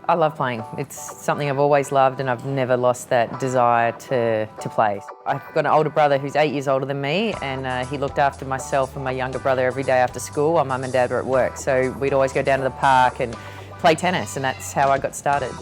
I love playing. It's something I've always loved and I've never lost that desire to play. I've got an older brother who's 8 years older than me, and he looked after myself and my younger brother every day after school while Mum and Dad were at work. So we'd always go down to the park and play tennis, and that's how I got started.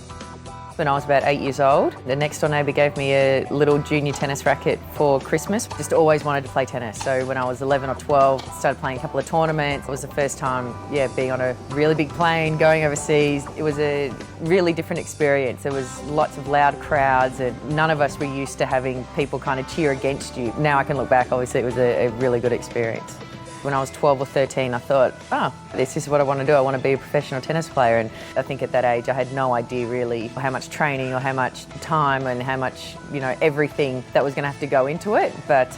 When I was about 8 years old, the next door neighbour gave me a little junior tennis racket for Christmas. Just always wanted to play tennis. So when I was 11 or 12, started playing a couple of tournaments. It was the first time, being on a really big plane, going overseas. It was a really different experience. There was lots of loud crowds and none of us were used to having people kind of cheer against you. Now I can look back, obviously it was a really good experience. When I was 12 or 13, I thought, this is what I want to do. I want to be a professional tennis player. And I think at that age, I had no idea really how much training or how much time and how much, everything that was going to have to go into it. But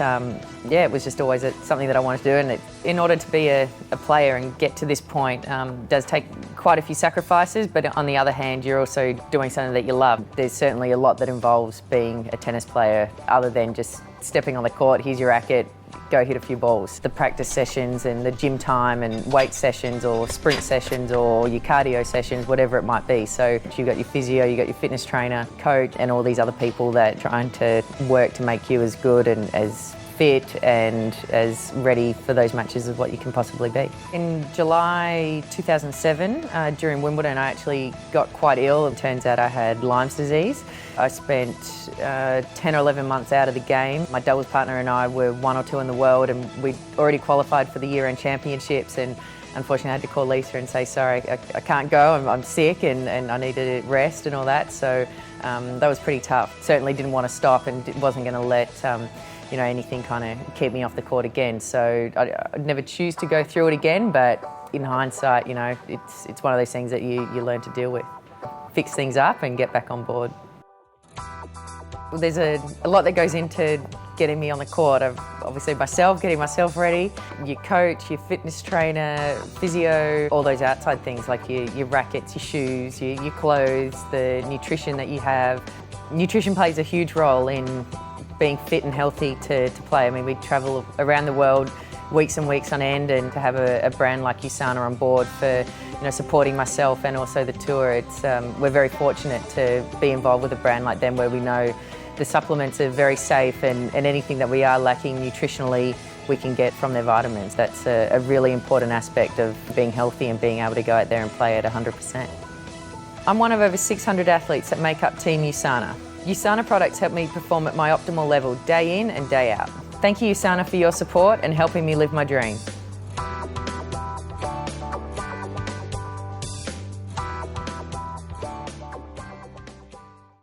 it was just always something that I wanted to do. And in order to be a player and get to this point, does take quite a few sacrifices. But on the other hand, you're also doing something that you love. There's certainly a lot that involves being a tennis player other than just stepping on the court, here's your racket, go hit a few balls. The practice sessions and the gym time and weight sessions or sprint sessions or your cardio sessions, whatever it might be. So you've got your physio, you've got your fitness trainer, coach, and all these other people that are trying to work to make you as good and as fit and as ready for those matches as what you can possibly be. In July 2007, during Wimbledon, I actually got quite ill. It turns out I had Lyme's disease. I spent 10 or 11 months out of the game. My doubles partner and I were 1 or 2 in the world, and we'd already qualified for the year-end championships, and unfortunately I had to call Lisa and say, sorry, I can't go, I'm sick and I need to rest and all that. So that was pretty tough. Certainly didn't want to stop and wasn't going to let anything kind of keep me off the court again. So I'd never choose to go through it again, but in hindsight, it's one of those things that you learn to deal with. Fix things up and get back on board. Well, there's a lot that goes into getting me on the court. Obviously getting myself ready, your coach, your fitness trainer, physio, all those outside things like your rackets, your shoes, your clothes, the nutrition that you have. Nutrition plays a huge role in being fit and healthy to play. I mean, we travel around the world weeks and weeks on end, and to have a brand like USANA on board for supporting myself and also the tour, we're very fortunate to be involved with a brand like them where we know the supplements are very safe and anything that we are lacking nutritionally we can get from their vitamins. That's a really important aspect of being healthy and being able to go out there and play at 100%. I'm one of over 600 athletes that make up Team USANA. USANA products help me perform at my optimal level day in and day out. Thank you, USANA, for your support and helping me live my dream.